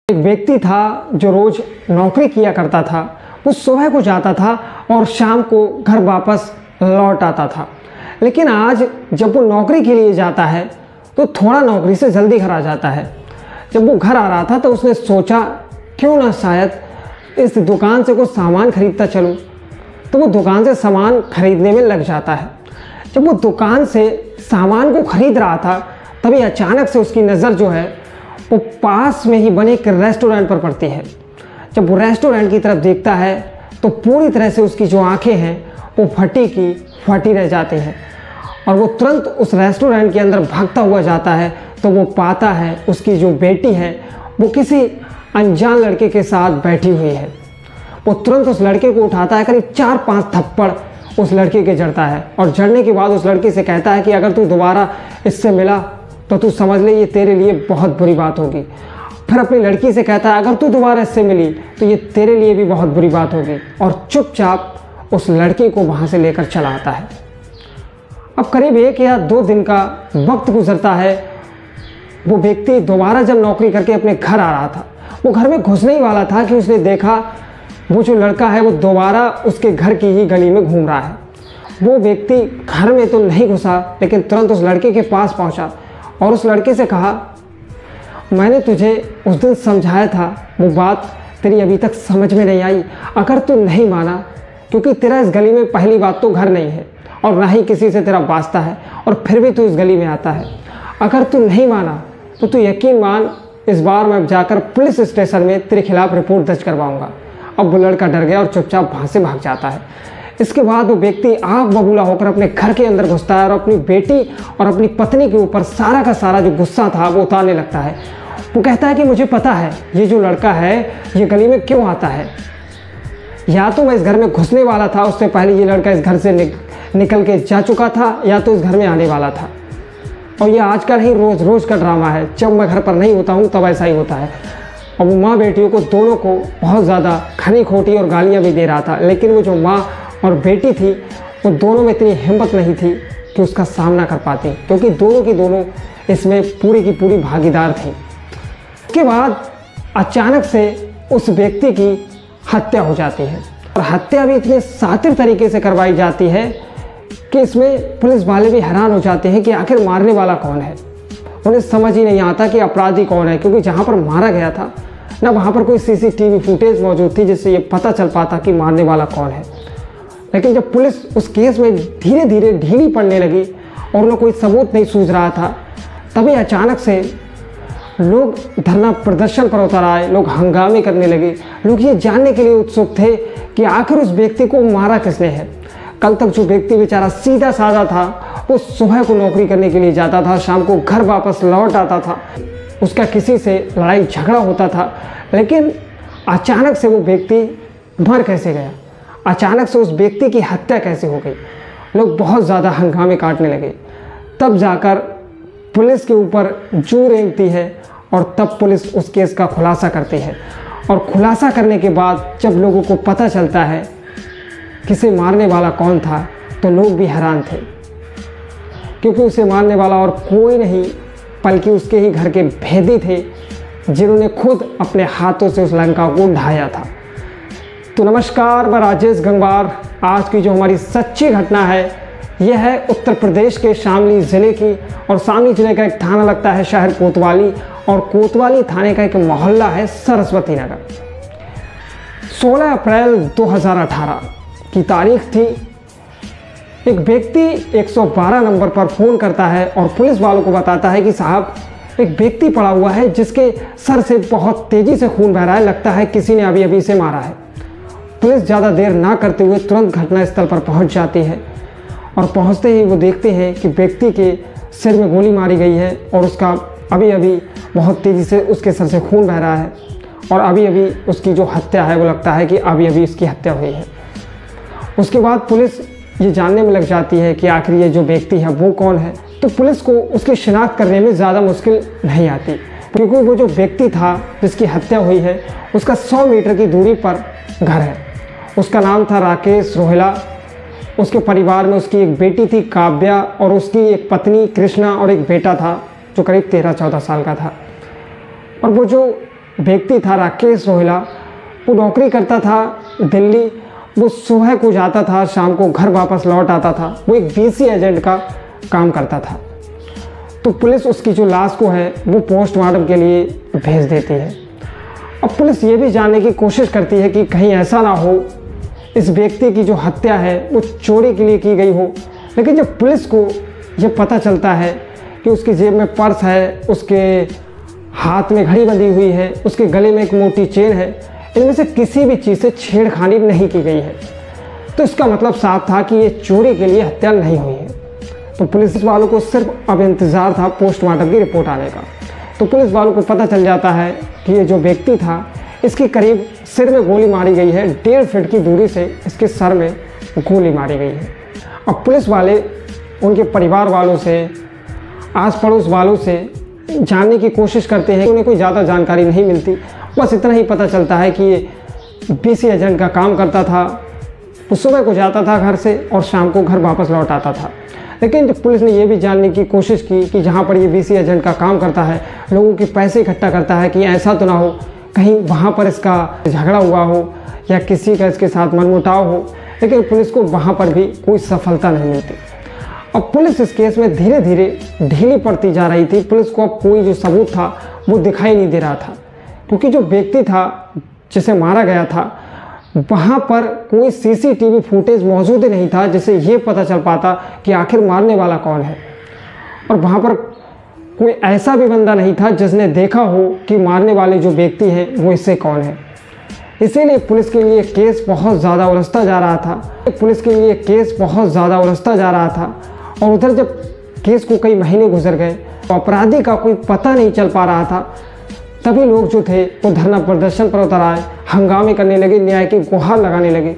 एक व्यक्ति था जो रोज नौकरी किया करता था। वो सुबह को जाता था और शाम को घर वापस लौट आता था। लेकिन आज जब वो नौकरी के लिए जाता है तो थोड़ा नौकरी से जल्दी घर आ जाता है। जब वो घर आ रहा था तो उसने सोचा क्यों ना शायद इस दुकान से कुछ सामान खरीदता चलूं। तो वो दुकान से सामान खरीदने में लग जाता है। जब वो दुकान से सामान को खरीद रहा था तभी अचानक से उसकी नज़र जो है वो पास में ही बने एक रेस्टोरेंट पर पड़ती है। जब वो रेस्टोरेंट की तरफ देखता है तो पूरी तरह से उसकी जो आंखें हैं वो फटी की फटी रह जाती हैं और वो तुरंत उस रेस्टोरेंट के अंदर भागता हुआ जाता है। तो वो पाता है उसकी जो बेटी है वो किसी अनजान लड़के के साथ बैठी हुई है। वो तुरंत उस लड़के को उठाता है, करीब 4-5 थप्पड़ उस लड़के के जड़ता है और जड़ने के बाद उस लड़के से कहता है कि अगर तू दोबारा इससे मिला तो तू समझ ले ये तेरे लिए बहुत बुरी बात होगी। फिर अपनी लड़की से कहता है अगर तू दोबारा इससे मिली तो ये तेरे लिए भी बहुत बुरी बात होगी और चुपचाप उस लड़के को वहाँ से लेकर चला आता है। अब करीब 1 या 2 दिन का वक्त गुजरता है। वो व्यक्ति दोबारा जब नौकरी करके अपने घर आ रहा था, वो घर में घुसने ही वाला था कि उसने देखा वो जो लड़का है वो दोबारा उसके घर की ही गली में घूम रहा है। वो व्यक्ति घर में तो नहीं घुसा लेकिन तुरंत उस लड़के के पास पहुंचा और उस लड़के से कहा मैंने तुझे उस दिन समझाया था, वो बात तेरी अभी तक समझ में नहीं आई। अगर तू नहीं माना, क्योंकि तेरा इस गली में पहली बात तो घर नहीं है और ना ही किसी से तेरा वास्ता है और फिर भी तू इस गली में आता है। अगर तू नहीं माना तो तू यकीन मान इस बार मैं जाकर पुलिस स्टेशन में तेरे खिलाफ रिपोर्ट दर्ज करवाऊंगा। अब वो लड़का डर गया और चुपचाप वहाँ से भाग जाता है। इसके बाद वो व्यक्ति आग बबूला होकर अपने घर के अंदर घुसता है और अपनी बेटी और अपनी पत्नी के ऊपर सारा का सारा जो गुस्सा था वो उतारने लगता है। वो कहता है कि मुझे पता है ये जो लड़का है ये गली में क्यों आता है। या तो मैं इस घर में घुसने वाला था, उससे पहले ये लड़का इस घर से निकल के जा चुका था, या तो इस घर में आने वाला था। और ये आज का नहीं, रोज़ रोज़ का ड्रामा है। जब मैं घर पर नहीं होता हूँ तब ऐसा ही होता है। और वो माँ बेटियों को दोनों को बहुत ज़्यादा खनी खोटी और गालियाँ भी दे रहा था। लेकिन वो जो माँ और बेटी थी वो दोनों में इतनी हिम्मत नहीं थी कि उसका सामना कर पाती, क्योंकि दोनों की दोनों इसमें पूरी की पूरी भागीदार थी। उसके बाद अचानक से उस व्यक्ति की हत्या हो जाती है और हत्या भी इतने शातिर तरीके से करवाई जाती है कि इसमें पुलिस वाले भी हैरान हो जाते हैं कि आखिर मारने वाला कौन है। उन्हें समझ ही नहीं आता कि अपराधी कौन है, क्योंकि जहाँ पर मारा गया था ना वहाँ पर कोई सीसीटीवी फुटेज मौजूद थी जिससे ये पता चल पाता कि मारने वाला कौन है। लेकिन जब पुलिस उस केस में धीरे धीरे ढीली पड़ने लगी और उन्हें कोई सबूत नहीं सूझ रहा था, तभी अचानक से लोग धरना प्रदर्शन पर उतर आए। लोग हंगामे करने लगे। लोग ये जानने के लिए उत्सुक थे कि आखिर उस व्यक्ति को मारा किसने है। कल तक जो व्यक्ति बेचारा सीधा साधा था, वो सुबह को नौकरी करने के लिए जाता था, शाम को घर वापस लौट आता था, उसका किसी से लड़ाई झगड़ा होता था, लेकिन अचानक से वो व्यक्ति मर कैसे गया, अचानक से उस व्यक्ति की हत्या कैसे हो गई। लोग बहुत ज़्यादा हंगामे काटने लगे। तब जाकर पुलिस के ऊपर जू रेंगती है और तब पुलिस उस केस का खुलासा करती है। और खुलासा करने के बाद जब लोगों को पता चलता है किसे मारने वाला कौन था, तो लोग भी हैरान थे, क्योंकि उसे मारने वाला और कोई नहीं बल्कि उसके ही घर के भेदी थे, जिन्होंने खुद अपने हाथों से उस लंका को ढाया था। तो नमस्कार, मैं राजेश गंगवार। आज की जो हमारी सच्ची घटना है यह है उत्तर प्रदेश के शामली ज़िले की, और शामली ज़िले का एक थाना लगता है शहर कोतवाली, और कोतवाली थाने का एक मोहल्ला है सरस्वती नगर। 16 अप्रैल 2018 की तारीख थी। एक व्यक्ति 112 नंबर पर फ़ोन करता है और पुलिस वालों को बताता है कि साहब एक व्यक्ति पड़ा हुआ है जिसके सर से बहुत तेज़ी से खून बह रहा है, लगता है किसी ने अभी अभी से मारा है। पुलिस ज़्यादा देर ना करते हुए तुरंत घटनास्थल पर पहुंच जाती है और पहुंचते ही वो देखते हैं कि व्यक्ति के सिर में गोली मारी गई है और उसका अभी अभी बहुत तेज़ी से उसके सर से खून बह रहा है और अभी अभी उसकी जो हत्या है वो लगता है कि अभी अभी इसकी हत्या हुई है। उसके बाद पुलिस ये जानने में लग जाती है कि आखिर ये जो व्यक्ति है वो कौन है। तो पुलिस को उसकी शिनाख्त करने में ज़्यादा मुश्किल नहीं आती, क्योंकि वो जो व्यक्ति था जिसकी हत्या हुई है उसका 100 मीटर की दूरी पर घर है। उसका नाम था राकेश रोहिला। उसके परिवार में उसकी एक बेटी थी काव्या और उसकी एक पत्नी कृष्णा और एक बेटा था जो करीब 13-14 साल का था। और वो जो व्यक्ति था राकेश रोहिला, वो नौकरी करता था दिल्ली। वो सुबह को जाता था, शाम को घर वापस लौट आता था। वो एक बीसी एजेंट का काम करता था। तो पुलिस उसकी जो लाश को है वो पोस्टमार्टम के लिए भेज देती है। अब पुलिस ये भी जानने की कोशिश करती है कि कहीं ऐसा ना हो इस व्यक्ति की जो हत्या है वो चोरी के लिए की गई हो। लेकिन जब पुलिस को ये पता चलता है कि उसकी जेब में पर्स है, उसके हाथ में घड़ी बंधी हुई है, उसके गले में एक मोटी चेन है, इनमें से किसी भी चीज़ से छेड़खानी नहीं की गई है, तो इसका मतलब साफ था कि ये चोरी के लिए हत्या नहीं हुई है। तो पुलिस वालों को सिर्फ अब इंतज़ार था पोस्टमार्टम की रिपोर्ट आने का। तो पुलिस वालों को पता चल जाता है कि ये जो व्यक्ति था इसके करीब सिर में गोली मारी गई है, 1.5 फीट की दूरी से इसके सर में गोली मारी गई है। अब पुलिस वाले उनके परिवार वालों से, आस पड़ोस वालों से जानने की कोशिश करते हैं। उन्हें कोई ज़्यादा जानकारी नहीं मिलती, बस इतना ही पता चलता है कि ये बीसी एजेंट का काम करता था। वो सुबह को जाता था घर से और शाम को घर वापस लौट आता था। लेकिन जब पुलिस ने ये भी जानने की कोशिश की कि जहाँ पर ये बीसी एजेंट का काम करता है, लोगों के पैसे इकट्ठा करता है, कि ऐसा तो ना हो कहीं वहाँ पर इसका झगड़ा हुआ हो या किसी का इसके साथ मनमुटाव हो, लेकिन पुलिस को वहाँ पर भी कोई सफलता नहीं मिलती। अब पुलिस इस केस में धीरे धीरे ढीली पड़ती जा रही थी। पुलिस को अब कोई जो सबूत था वो दिखाई नहीं दे रहा था, क्योंकि जो व्यक्ति था जिसे मारा गया था वहाँ पर कोई सीसीटीवी फुटेज मौजूद ही नहीं था जिससे ये पता चल पाता कि आखिर मारने वाला कौन है। और वहाँ पर कोई ऐसा भी बंदा नहीं था जिसने देखा हो कि मारने वाले जो व्यक्ति हैं वो इससे कौन है। इसीलिए पुलिस के लिए केस बहुत ज़्यादा उलझता जा रहा था। और उधर जब केस को कई महीने गुजर गए तो अपराधी का कोई पता नहीं चल पा रहा था। तभी लोग जो थे वो धरना प्रदर्शन पर उतर आए, हंगामे करने लगे, न्याय की गुहार लगाने लगे।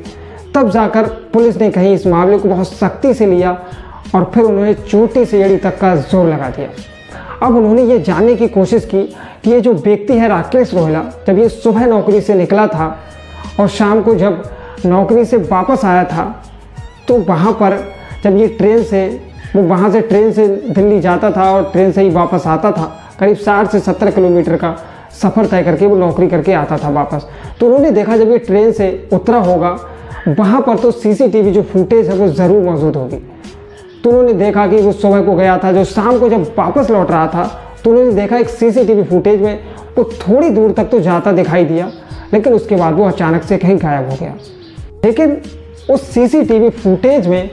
तब जाकर पुलिस ने कहीं इस मामले को बहुत सख्ती से लिया और फिर उन्होंने चोटी से एड़ी तक का जोर लगा दिया। अब उन्होंने ये जानने की कोशिश की कि ये जो व्यक्ति है राकेश रोहिला, जब ये सुबह नौकरी से निकला था और शाम को जब नौकरी से वापस आया था, तो वहाँ पर जब ये वहाँ से ट्रेन से दिल्ली जाता था और ट्रेन से ही वापस आता था। करीब 60 से 70 किलोमीटर का सफ़र तय करके वो नौकरी करके आता था वापस। तो उन्होंने देखा जब ये ट्रेन से उतरा होगा वहाँ पर तो सीसीटीवी जो फुटेज है वो ज़रूर मौजूद होगी। तो उन्होंने देखा कि वो सुबह को गया था, जो शाम को जब वापस लौट रहा था तो उन्होंने देखा एक सीसीटीवी फुटेज में वो थोड़ी दूर तक तो जाता दिखाई दिया, लेकिन उसके बाद वो अचानक से कहीं गायब हो गया। लेकिन उस सीसीटीवी फुटेज में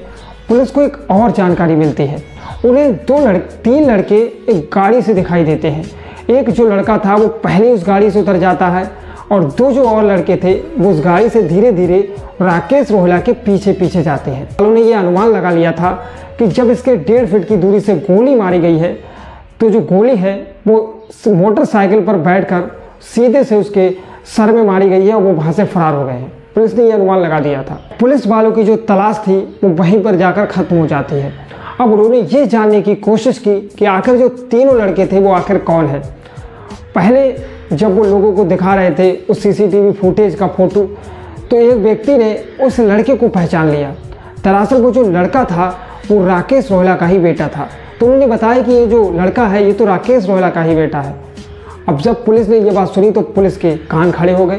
पुलिस को एक और जानकारी मिलती है। उन्हें 3 लड़के एक गाड़ी से दिखाई देते हैं। एक जो लड़का था वो पहले उस गाड़ी से उतर जाता है और 2 जो और लड़के थे वो उस गाड़ी से धीरे धीरे राकेश रोहिला के पीछे पीछे जाते हैं। उन्होंने ये अनुमान लगा लिया था कि जब इसके 1.5 फीट की दूरी से गोली मारी गई है तो जो गोली है वो मोटरसाइकिल पर बैठकर सीधे से उसके सर में मारी गई है और वो वहाँ से फरार हो गए हैं। पुलिस ने ये अनुमान लगा दिया था। पुलिस वालों की जो तलाश थी वो वहीं पर जाकर ख़त्म हो जाती है। अब उन्होंने ये जानने की कोशिश की कि आखिर जो तीनों लड़के थे वो आखिर कौन है। पहले जब वो लोगों को दिखा रहे थे उस सीसीटीवी फुटेज का फ़ोटो, तो एक व्यक्ति ने उस लड़के को पहचान लिया। दरअसल वो जो लड़का था वो राकेश रोहिला का ही बेटा था। तो उन्होंने बताया कि ये जो लड़का है ये तो राकेश रोहिला का ही बेटा है। अब जब पुलिस ने ये बात सुनी तो पुलिस के कान खड़े हो गए।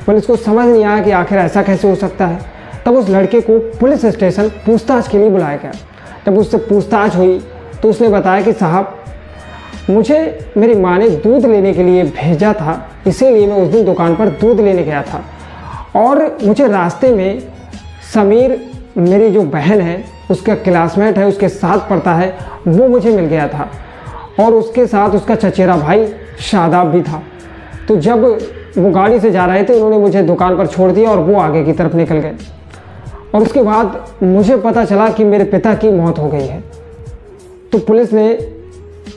पुलिस को समझ नहीं आया कि आखिर ऐसा कैसे हो सकता है। तब उस लड़के को पुलिस स्टेशन पूछताछ के लिए बुलाया गया। जब उससे पूछताछ हुई तो उसने बताया कि साहब, मुझे मेरी माँ ने दूध लेने के लिए भेजा था, इसीलिए मैं उस दिन दुकान पर दूध लेने गया था और मुझे रास्ते में समीर, मेरी जो बहन है उसका क्लासमेट है, उसके साथ पढ़ता है, वो मुझे मिल गया था और उसके साथ उसका चचेरा भाई शादाब भी था। तो जब वो गाड़ी से जा रहे थे उन्होंने मुझे दुकान पर छोड़ दिया और वो आगे की तरफ निकल गए और उसके बाद मुझे पता चला कि मेरे पिता की मौत हो गई है। तो पुलिस ने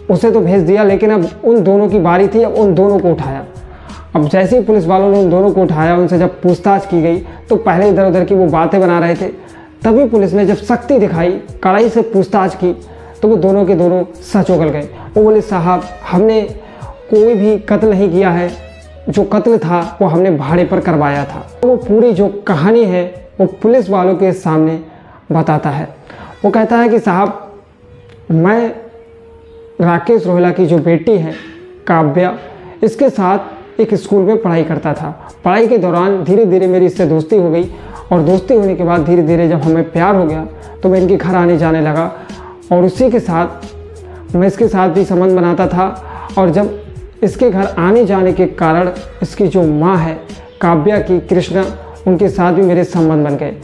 उसे तो भेज दिया, लेकिन अब उन दोनों की बारी थी। अब उन दोनों को उठाया। अब जैसे ही पुलिस वालों ने उन दोनों को उठाया, उनसे जब पूछताछ की गई तो पहले इधर उधर की वो बातें बना रहे थे। तभी पुलिस ने जब सख्ती दिखाई, कड़ाई से पूछताछ की, तो वो दोनों के दोनों सच उगल गए। वो बोले, साहब, हमने कोई भी कत्ल नहीं किया है, जो कत्ल था वो हमने भाड़े पर करवाया था। वो पूरी जो कहानी है वो पुलिस वालों के सामने बताता है। वो कहता है कि साहब, मैं राकेश रोहिला की जो बेटी है काव्या, इसके साथ एक स्कूल में पढ़ाई करता था। पढ़ाई के दौरान धीरे धीरे मेरी इससे दोस्ती हो गई और दोस्ती होने के बाद धीरे धीरे जब हमें प्यार हो गया तो मैं इनके घर आने जाने लगा और उसी के साथ मैं इसके साथ भी संबंध बनाता था। और जब इसके घर आने जाने के कारण इसकी जो माँ है काव्या की, कृष्णा, उनके साथ भी मेरे संबंध बन गए।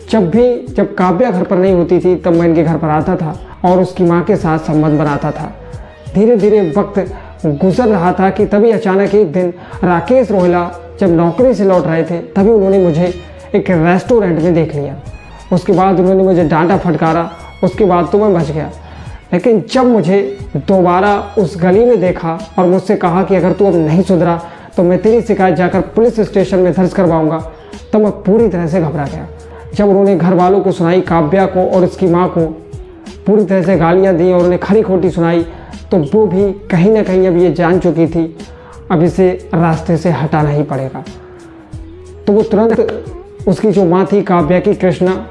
जब काव्या घर पर नहीं होती थी तब मैं इनके घर पर आता था और उसकी माँ के साथ संबंध बनाता था। धीरे धीरे वक्त गुजर रहा था कि तभी अचानक एक दिन राकेश रोहिला जब नौकरी से लौट रहे थे तभी उन्होंने मुझे एक रेस्टोरेंट में देख लिया। उसके बाद उन्होंने मुझे डांटा फटकारा, उसके बाद तो मैं बच गया। लेकिन जब मुझे दोबारा उस गली में देखा और मुझसे कहा कि अगर तू अब नहीं सुधरा तो मैं तेरी शिकायत जाकर पुलिस स्टेशन में दर्ज करवाऊंगा, तो मैं पूरी तरह से घबरा गया। जब उन्होंने घर वालों को सुनाई, काव्या को और उसकी माँ को पूरी तरह से गालियाँ दी और उन्हें खरी खोटी सुनाई, तो वो भी कहीं ना कहीं अब ये जान चुकी थी अब इसे रास्ते से हटाना ही पड़ेगा। तो वो तुरंत उसकी जो माँ थी काव्या की, कृष्णा,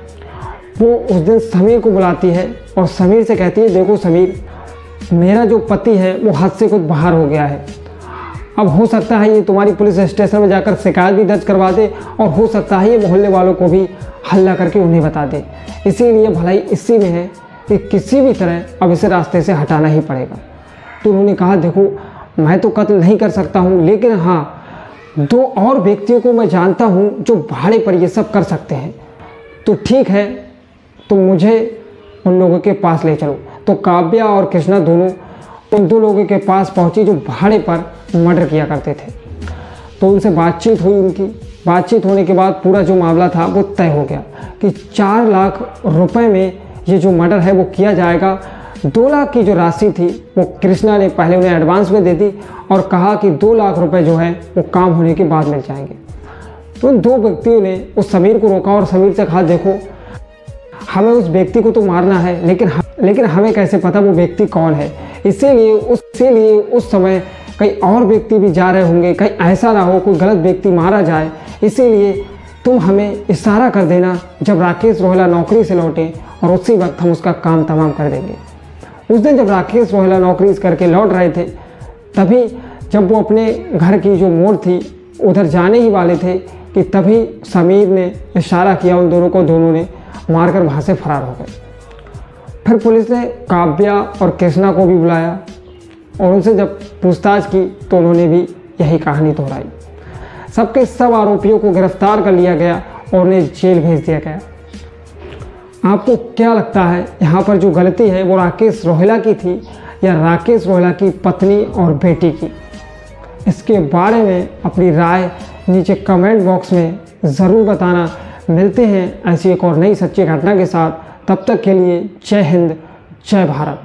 वो उस दिन समीर को बुलाती है और समीर से कहती है, देखो समीर, मेरा जो पति है वो हद से कुछ बाहर हो गया है। अब हो सकता है ये तुम्हारी पुलिस स्टेशन में जाकर शिकायत भी दर्ज करवा दे और हो सकता है ये मोहल्ले वालों को भी हल्ला करके उन्हें बता दे। इसीलिए भलाई इसी में है कि किसी भी तरह अब इसे रास्ते से हटाना ही पड़ेगा। तो उन्होंने कहा, देखो मैं तो कत्ल नहीं कर सकता हूँ, लेकिन हाँ 2 और व्यक्तियों को मैं जानता हूँ जो भाड़े पर ये सब कर सकते हैं। तो ठीक है, तो मुझे उन लोगों के पास ले चलो। तो काव्या और कृष्णा दोनों उन 2 लोगों के पास पहुँची जो भाड़े पर मर्डर किया करते थे। तो उनसे बातचीत हुई। उनकी बातचीत होने के बाद पूरा जो मामला था वो तय हो गया कि 4 लाख रुपए में ये जो मर्डर है वो किया जाएगा। 2 लाख की जो राशि थी वो कृष्णा ने पहले उन्हें एडवांस में दे दी और कहा कि 2 लाख रुपए जो है वो काम होने के बाद मिल जाएंगे। तो उन 2 व्यक्तियों ने उस समीर को रोका और समीर से कहा, देखो हमें उस व्यक्ति को तो मारना है, लेकिन हमें कैसे पता वो व्यक्ति कौन है। इसीलिए उस समय कई और व्यक्ति भी जा रहे होंगे, कहीं ऐसा ना हो कोई गलत व्यक्ति मारा जाए। इसीलिए तुम हमें इशारा कर देना जब राकेश रोहिला नौकरी से लौटे और उसी वक्त हम उसका काम तमाम कर देंगे। उस दिन जब राकेश रोहिला नौकरी करके लौट रहे थे तभी जब वो अपने घर की जो मोड़ थी उधर जाने ही वाले थे कि तभी समीर ने इशारा किया उन दोनों को, दोनों ने मारकर वहाँ से फरार हो गए। फिर पुलिस ने काव्या और कृष्णा को भी बुलाया और उनसे जब पूछताछ की तो उन्होंने भी यही कहानी दोहराई। सबके सब आरोपियों को गिरफ्तार कर लिया गया और उन्हें जेल भेज दिया गया। आपको क्या लगता है यहाँ पर जो गलती है वो राकेश रोहिला की थी या राकेश रोहिला की पत्नी और बेटी की? इसके बारे में अपनी राय नीचे कमेंट बॉक्स में ज़रूर बताना। मिलते हैं ऐसी एक और नई सच्ची घटना के साथ। तब तक के लिए जय हिंद, जय भारत।